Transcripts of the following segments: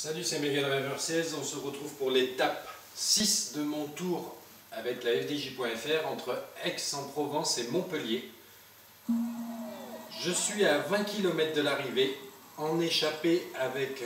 Salut, c'est Mega Driver 16, on se retrouve pour l'étape 6 de mon tour avec la FDJ.fr entre Aix-en-Provence et Montpellier. Je suis à 20 km de l'arrivée, en échappée avec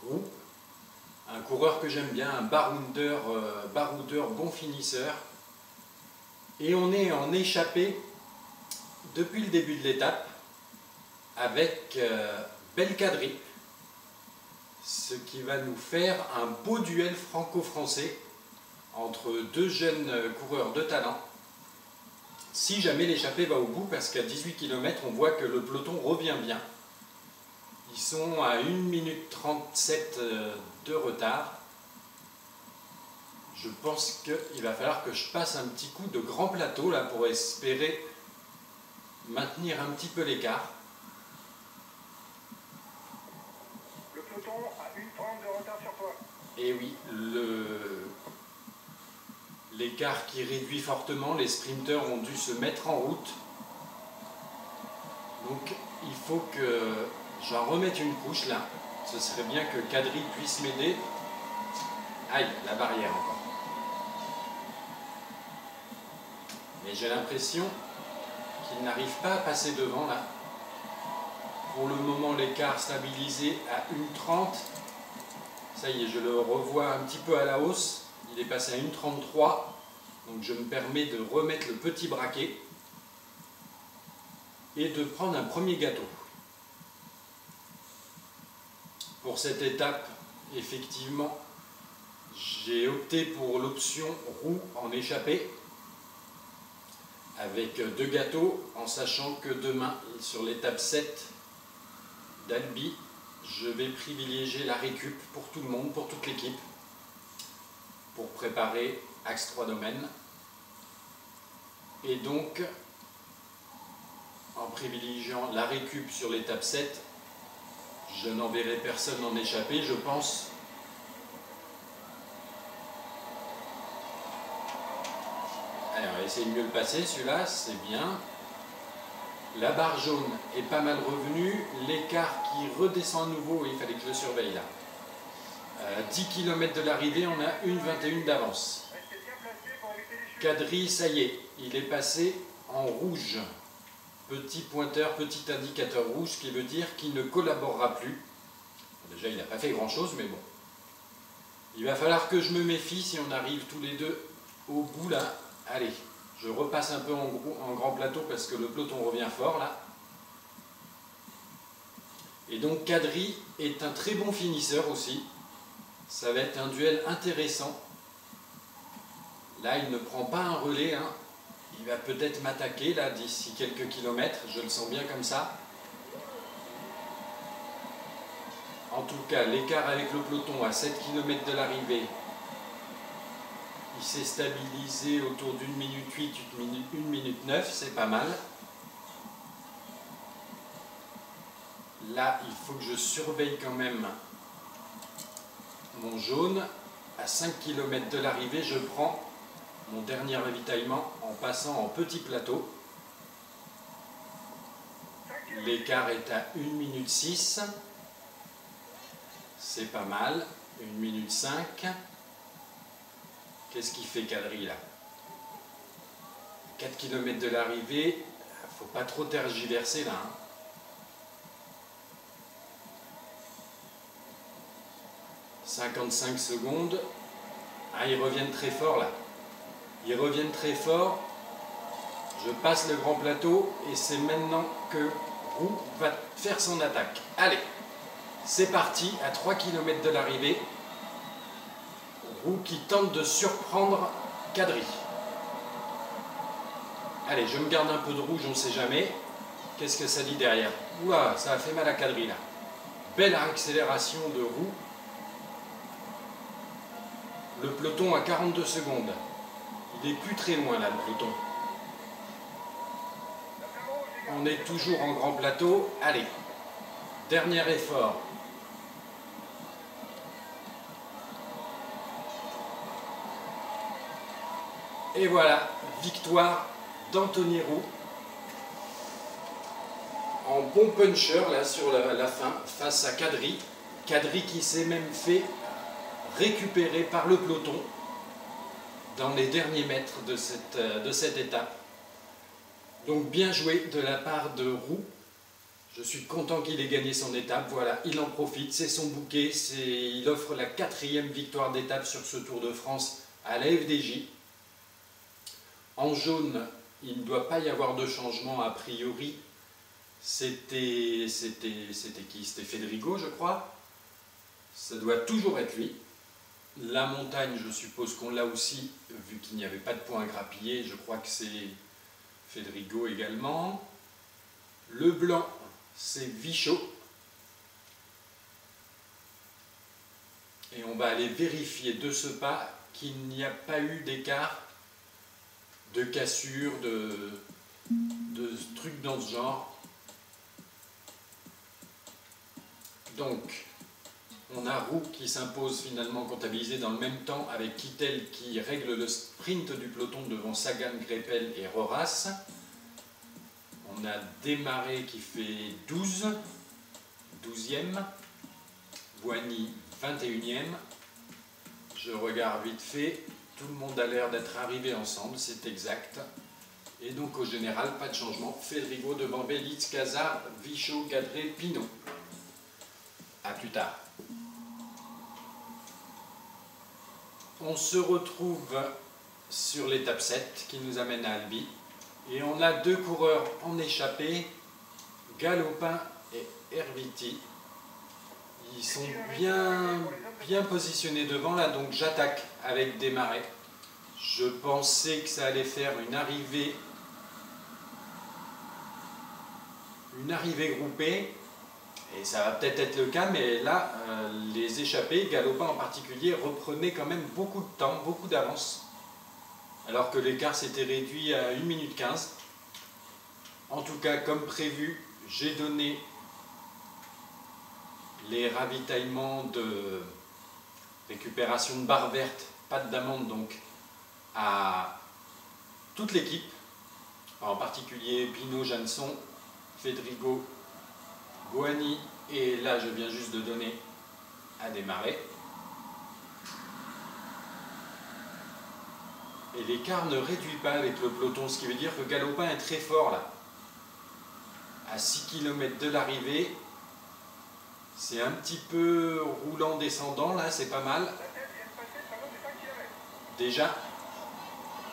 Roux, un coureur que j'aime bien, un baroudeur bon finisseur. Et on est en échappée depuis le début de l'étape avec Belkadri. Ce qui va nous faire un beau duel franco-français entre deux jeunes coureurs de talent. Si jamais l'échappée va au bout, parce qu'à 18 km, on voit que le peloton revient bien. Ils sont à 1 minute 37 de retard. Je pense qu'il va falloir que je passe un petit coup de grand plateau là pour espérer maintenir un petit peu l'écart. Le peloton a 1,30 de retard sur toi. Et oui, l'écart qui réduit fortement, les sprinteurs ont dû se mettre en route. Donc il faut que j'en remette une couche là. Ce serait bien que Kadri puisse m'aider. Aïe, la barrière encore. Mais j'ai l'impression qu'il n'arrive pas à passer devant là. Pour le moment, l'écart stabilisé à 1,30. Ça y est, je le revois un petit peu à la hausse. Il est passé à 1,33. Donc je me permets de remettre le petit braquet et de prendre un premier gâteau. Pour cette étape, effectivement, j'ai opté pour l'option roue en échappée avec 2 gâteaux, en sachant que demain, sur l'étape 7 d'Albi, je vais privilégier la récup pour tout le monde, pour toute l'équipe, pour préparer Axe 3 Domaines. Et donc, en privilégiant la récup sur l'étape 7, je n'enverrai personne en échappée, je pense. Allez, on va essayer de mieux le passer, celui-là, c'est bien. La barre jaune est pas mal revenue, l'écart qui redescend à nouveau, il fallait que je le surveille là. 10 km de l'arrivée, on a 1,21 d'avance. Kadri, ça y est, il est passé en rouge. Petit pointeur, petit indicateur rouge, ce qui veut dire qu'il ne collaborera plus. Déjà, il n'a pas fait grand-chose, mais bon. Il va falloir que je me méfie si on arrive tous les deux au bout là. Allez, je repasse un peu en grand plateau parce que le peloton revient fort là. Et donc Kadri est un très bon finisseur aussi. Ça va être un duel intéressant. Là, il ne prend pas un relais, hein. Il va peut-être m'attaquer là d'ici quelques kilomètres, je le sens bien comme ça. En tout cas, l'écart avec le peloton à 7 km de l'arrivée, il s'est stabilisé autour d'1 minute 8, 1 minute 9, c'est pas mal. Là, il faut que je surveille quand même mon jaune. À 5 km de l'arrivée, je prends mon dernier ravitaillement en passant en petit plateau. L'écart est à 1 minute 6. C'est pas mal. 1 minute 5. Qu'est-ce qu'il fait Kadri là? 4 km de l'arrivée. Il ne faut pas trop tergiverser là. 55 secondes. Ah, ils reviennent très fort là. Ils reviennent très fort. Je passe le grand plateau et c'est maintenant que Roux va faire son attaque. Allez, c'est parti à 3 km de l'arrivée. Roux qui tente de surprendre Kadri. Allez, je me garde un peu de rouge, on ne sait jamais. Qu'est-ce que ça dit derrière? Ouah, ça a fait mal à Kadri là. Belle accélération de Roux. Le peloton à 42 secondes. Il n'est plus très loin là, le peloton. On est toujours en grand plateau. Allez, dernier effort. Et voilà, victoire d'Anthony Roux. En bon puncher là sur la fin, face à Kadri. Kadri qui s'est même fait récupérer par le peloton dans les derniers mètres de cette étape. Donc bien joué de la part de Roux. Je suis content qu'il ait gagné son étape. Voilà, il en profite, c'est son bouquet. Il offre la 4e victoire d'étape sur ce Tour de France à la FDJ. En jaune, il ne doit pas y avoir de changement a priori. C'était qui? C'était Federico, je crois. Ça doit toujours être lui. La montagne, je suppose qu'on l'a aussi, vu qu'il n'y avait pas de points à grappiller. Je crois que c'est Federico également. Le blanc, c'est Vichot. Et on va aller vérifier de ce pas qu'il n'y a pas eu d'écart, de cassure, de trucs dans ce genre. Donc, on a Roux qui s'impose finalement comptabilisé dans le même temps avec Kittel qui règle le sprint du peloton devant Sagan, Greipel et Roras. On a Desmarais qui fait 12e, Boigny 21e. Je regarde vite fait, tout le monde a l'air d'être arrivé ensemble, c'est exact. Et donc au général, pas de changement. Federico devant Bélitz, Cazard, Vichot, Gadret, Pinot. A plus tard. On se retrouve sur l'étape 7 qui nous amène à Albi. Et on a 2 coureurs en échappée, Galopin et Herviti. Ils sont bien positionnés devant là, donc j'attaque avec Desmarais. Je pensais que ça allait faire une arrivée groupée. Et ça va peut-être être le cas, mais là, les échappés, Galopin en particulier, reprenaient quand même beaucoup de temps, beaucoup d'avance. Alors que l'écart s'était réduit à 1 minute 15. En tout cas, comme prévu, j'ai donné les ravitaillements de récupération de barres vertes, pâte d'amande donc, à toute l'équipe, en particulier Pinot, Janson, Federico, Boigny, et là je viens juste de donner à Desmarais. Et l'écart ne réduit pas avec le peloton, ce qui veut dire que Galopin est très fort là. À 6 km de l'arrivée, c'est un petit peu roulant descendant là, c'est pas mal. Déjà,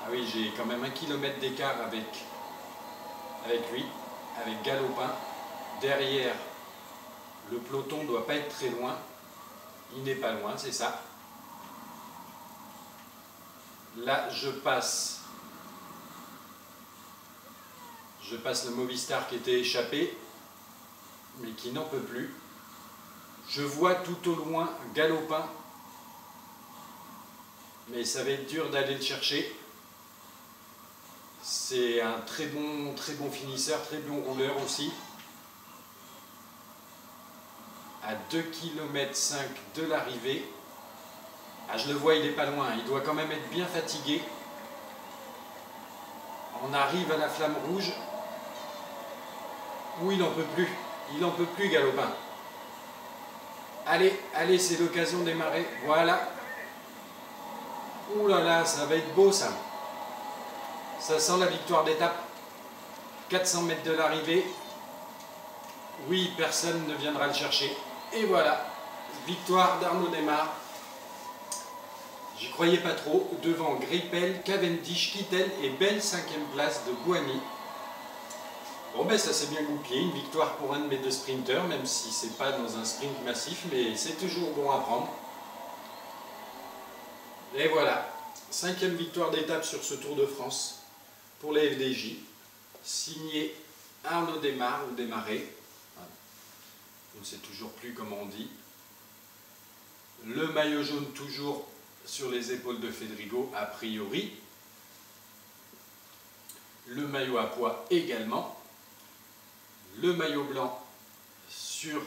ah oui, j'ai quand même 1 km d'écart avec lui, avec Galopin. Derrière, le peloton ne doit pas être très loin. Il n'est pas loin, c'est ça. Là, je passe le Movistar qui était échappé, mais qui n'en peut plus. Je vois tout au loin Galopin, mais ça va être dur d'aller le chercher. C'est un très bon finisseur, très bon rouleur aussi. À 2,5 km de l'arrivée. Ah, je le vois, il n'est pas loin. Il doit quand même être bien fatigué. On arrive à la flamme rouge. Où il n'en peut plus. Il n'en peut plus, Galopin. Allez, allez, c'est l'occasion de démarrer. Voilà. Ouh là là, ça va être beau ça. Ça sent la victoire d'étape. 400 mètres de l'arrivée. Oui, personne ne viendra le chercher. Et voilà, victoire d'Arnaud Démare. J'y croyais pas trop. Devant Greipel, Cavendish, Kittel et belle 5e place de Boigny. Bon ben ça s'est bien goupillé, une victoire pour un de mes 2 sprinteurs, même si c'est pas dans un sprint massif, mais c'est toujours bon à prendre. Et voilà, 5e victoire d'étape sur ce Tour de France pour les FDJ, signé Arnaud Démare ou Desmarais. On ne sait toujours plus comment on dit. Le maillot jaune toujours sur les épaules de Federico, a priori. Le maillot à pois également. Le maillot blanc sur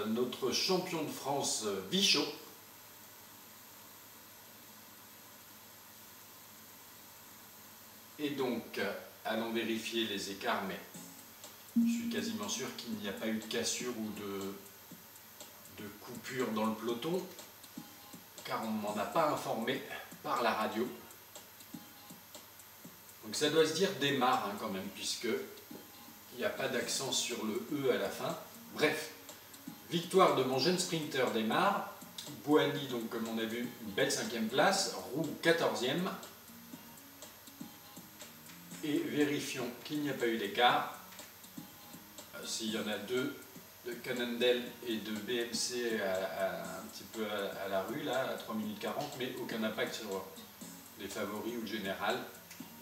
notre champion de France, Vichot. Et donc, allons vérifier les écarts, mais je suis quasiment sûr qu'il n'y a pas eu de cassure ou de coupure coupure dans le peloton, car on ne m'en a pas informé par la radio. Donc ça doit se dire démarre hein, quand même, puisque il n'y a pas d'accent sur le E à la fin. Bref, victoire de mon jeune sprinter démarre. Bouhanni, donc comme on a vu, une belle 5e place. Roux 14e. Et vérifions qu'il n'y a pas eu d'écart. S'il y en a deux, de Cannondale et de BMC un petit peu à la rue, là, à 3 minutes 40, mais aucun impact sur les favoris ou le général.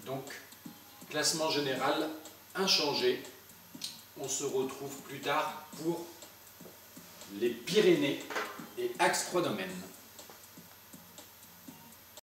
Donc, classement général inchangé. On se retrouve plus tard pour les Pyrénées et Axe 3 Domaines.